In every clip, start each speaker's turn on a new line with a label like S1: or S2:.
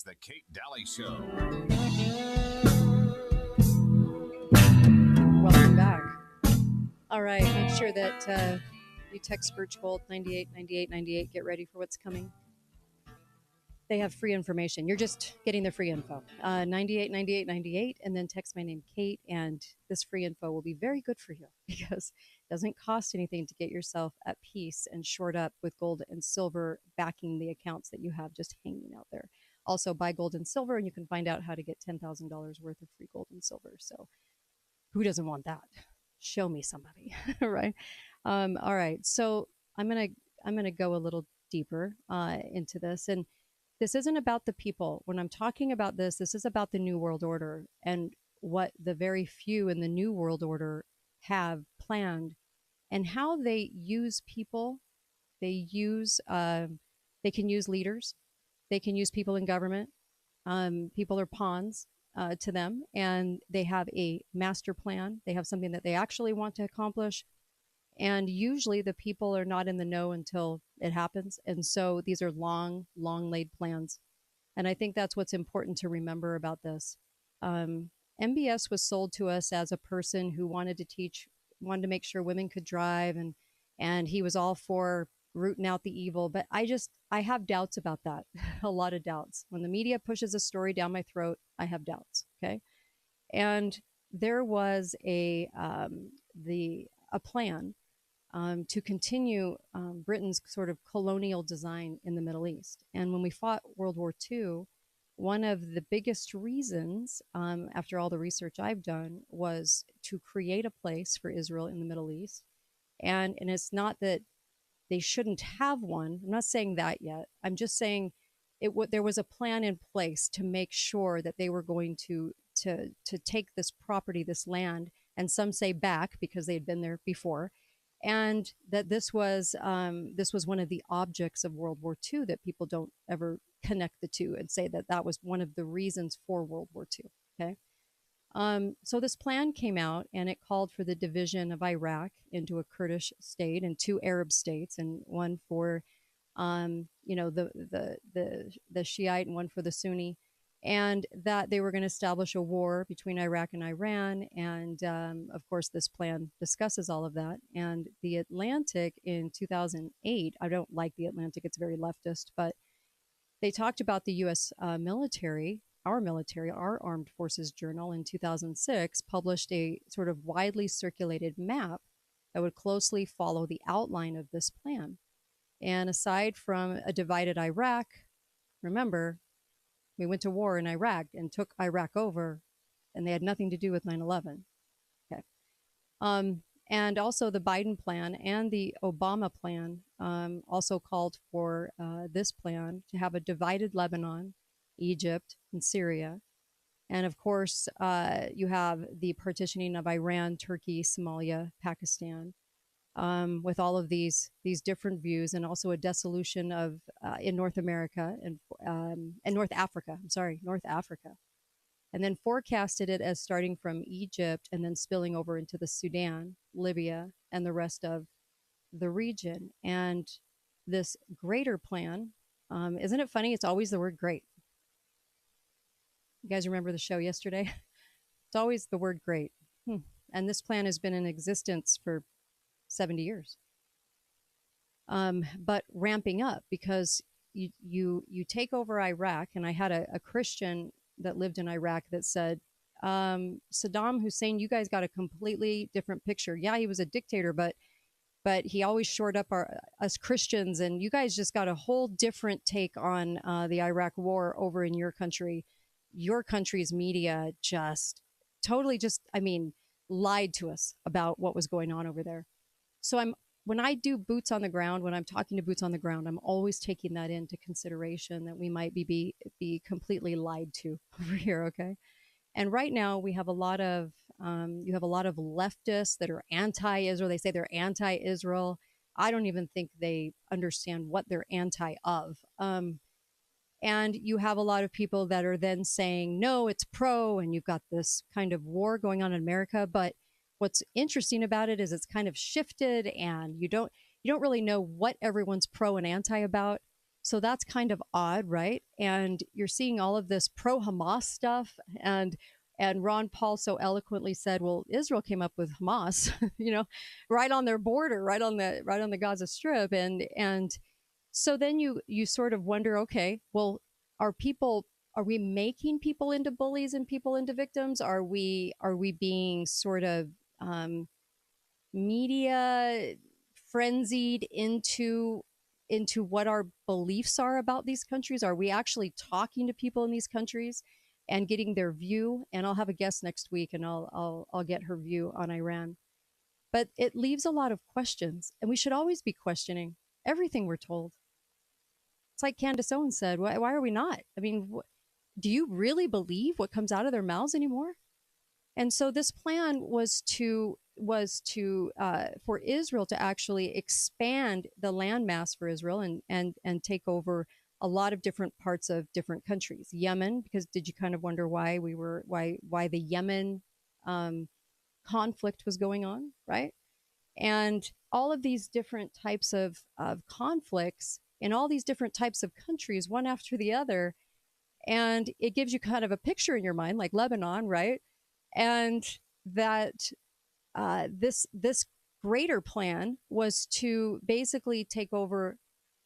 S1: The Kate Daly Show.
S2: Welcome back. All right, make sure that you text Birch Gold 989898. Get ready for what's coming. They have free information. You're just getting the free info. 989898, and then text my name, Kate, and this free info will be very good for you because it doesn't cost anything to get yourself at peace and shored up with gold and silver backing the accounts that you have just hanging out there. Also, buy gold and silver, and you can find out how to get $10,000 worth of free gold and silver. So who doesn't want that? Show me somebody, right? All right, so I'm gonna go a little deeper into this, and this isn't about the people. When I'm talking about this, this is about the New World Order and what the very few in the New World Order have planned, and how they use people. They use they can use leaders, they can use people in government. People are pawns to them, and they have a master plan. They have something that they actually want to accomplish. And usually the people are not in the know until it happens. And so these are long, long laid plans. And I think that's what's important to remember about this. MBS was sold to us as a person who wanted to teach, wanted to make sure women could drive, and he was all for rooting out the evil. But I have doubts about that, a lot of doubts. When the media pushes a story down my throat, I have doubts. Okay, and there was a plan to continue Britain's sort of colonial design in the Middle East. And when we fought World War II, one of the biggest reasons, after all the research I've done, was to create a place for Israel in the Middle East. And it's not that they shouldn't have one. I'm not saying that yet. I'm just saying there was a plan in place to make sure that they were going to take this property, this land, and some say back because they had been there before, and that this was one of the objects of World War II, that people don't ever connect the two and say that that was one of the reasons for World War II. Okay. So this plan came out, and it called for the division of Iraq into a Kurdish state and two Arab states, and one for, the Shiite and one for the Sunni, and that they were going to establish a war between Iraq and Iran. And of course, this plan discusses all of that. And the Atlantic in 2008, I don't like the Atlantic, it's very leftist, but they talked about the U.S. Military, our Armed Forces Journal in 2006 published a sort of widely circulated map that would closely follow the outline of this plan. And aside from a divided Iraq, remember, we went to war in Iraq and took Iraq over, and they had nothing to do with 9/11. Okay. And also the Biden plan and the Obama plan also called for this plan to have a divided Lebanon, Egypt, and Syria. And of course, you have the partitioning of Iran, Turkey, Somalia, Pakistan, with all of these different views, and also a dissolution of in North America and North Africa. North Africa, and then forecasted it as starting from Egypt and then spilling over into the Sudan, Libya, and the rest of the region. And this greater plan, isn't it funny? It's always the word great. You guys remember the show yesterday? It's always the word great. And this plan has been in existence for 70 years. But ramping up, because you take over Iraq, and I had a Christian that lived in Iraq that said, Saddam Hussein, you guys got a completely different picture. Yeah, he was a dictator, but he always shored up us Christians, and you guys just got a whole different take on the Iraq war over in your country. Your country's media just totally lied to us about what was going on over there. So when I do boots on the ground, when I'm talking to boots on the ground, I'm always taking that into consideration, that we might be completely lied to over here. Okay. And right now we have a lot of leftists that are anti-Israel. They say they're anti-Israel. I don't even think they understand what they're anti of. And you have a lot of people that are then saying, no, it's pro, and you've got this kind of war going on in America. But what's interesting about it is it's kind of shifted, and you don't really know what everyone's pro and anti about. So that's kind of odd, right? And you're seeing all of this pro-Hamas stuff, and Ron Paul so eloquently said, "Well, Israel came up with Hamas, right on their border, right on the Gaza Strip," and so then you sort of wonder, okay, well, are we making people into bullies and people into victims? Are we being sort of media frenzied into what our beliefs are about these countries? Are we actually talking to people in these countries and getting their view? And I'll have a guest next week, and I'll get her view on Iran. But it leaves a lot of questions, and we should always be questioning everything we're told. It's like Candace Owens said, why are we not? I mean, do you really believe what comes out of their mouths anymore? And so this plan was to for Israel to actually expand the landmass for Israel and take over a lot of different parts of different countries. Yemen, because did you kind of wonder why the Yemen conflict was going on, right? And all of these different types of conflicts in all these different types of countries, one after the other. And it gives you kind of a picture in your mind, like Lebanon, right? And that this greater plan was to basically take over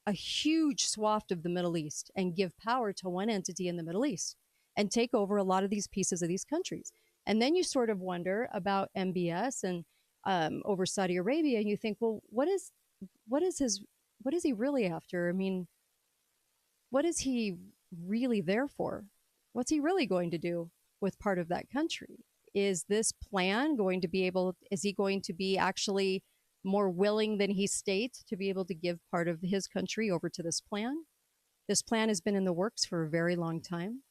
S2: a huge swath of the Middle East and give power to one entity in the Middle East and take over a lot of these pieces of these countries. And then you sort of wonder about MBS and over Saudi Arabia, and you think, well, what is he really after? I mean, what is he really there for? What's he really going to do with part of that country? Is this plan going to be is he going to be actually more willing than he states to be able to give part of his country over to this plan? This plan has been in the works for a very long time.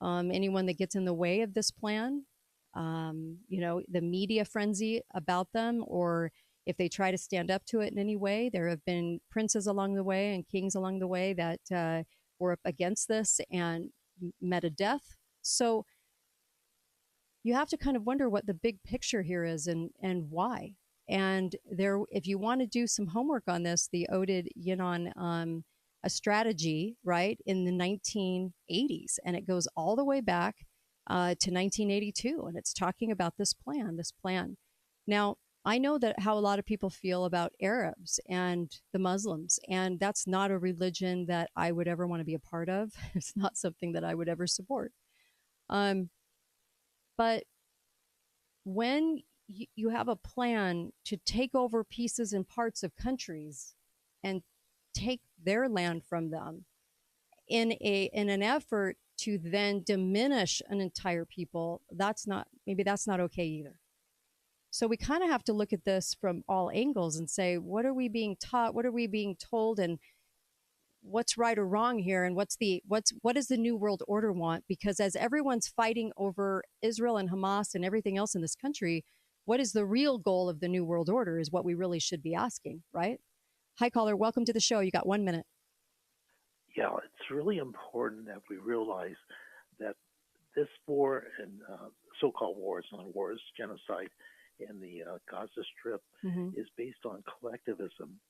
S2: Anyone that gets in the way of this plan, the media frenzy about them, or if they try to stand up to it in any way, there have been princes along the way and kings along the way that were up against this and met a death. So you have to kind of wonder what the big picture here is and why. And if you want to do some homework on this, the Oded Yinon a strategy, right, in the 1980s, and it goes all the way back to 1982, and it's talking about this plan. Now, I know that how a lot of people feel about Arabs and the Muslims, and that's not a religion that I would ever want to be a part of. It's not something that I would ever support. But when you have a plan to take over pieces and parts of countries and take their land from them in an effort to then diminish an entire people, that's not okay either. So we kind of have to look at this from all angles and say, what are we being taught? What are we being told? And what's right or wrong here? And what does the New World Order want? Because as everyone's fighting over Israel and Hamas and everything else in this country, what is the real goal of the New World Order is what we really should be asking, right? Hi, caller. Welcome to the show. You got 1 minute.
S1: Yeah, it's really important that we realize that this war and so-called war, it's not a war, it's genocide in the Gaza Strip is based on collectivism.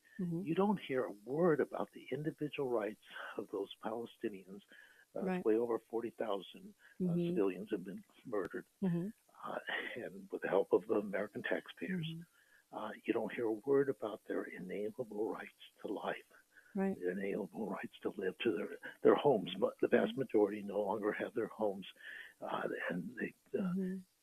S1: You don't hear a word about the individual rights of those Palestinians. Right. Way over 40,000 civilians have been murdered, and with the help of the American taxpayers. You don't hear a word about their inalienable rights to life, right. Their inalienable rights to live, to their homes. But the vast majority no longer have their homes, and they,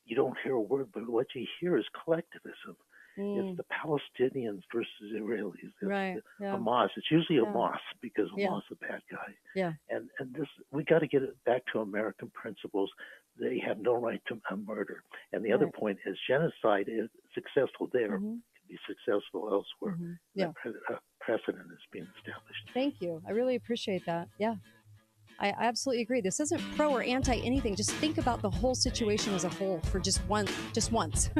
S1: you don't hear a word. But what you hear is collectivism. It's the Palestinians versus Israelis. Right. Hamas. It's usually Hamas because Hamas is a bad guy. Yeah. And this, we got to get it back to American principles. They have no right to murder. And the other point is genocide is successful there. Can be successful elsewhere. That precedent is being established.
S2: Thank you. I really appreciate that. Yeah. I absolutely agree. This isn't pro or anti anything. Just think about the whole situation as a whole for just once.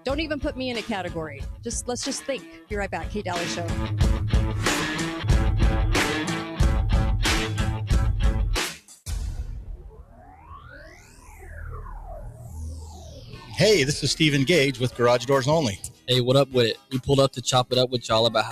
S2: Don't even put me in a category. Let's just think. Be right back. Kate Dalley Show.
S3: Hey, this is Stephen Gage with Garage Doors Only.
S4: Hey, what up with it? We pulled up to chop it up with y'all about how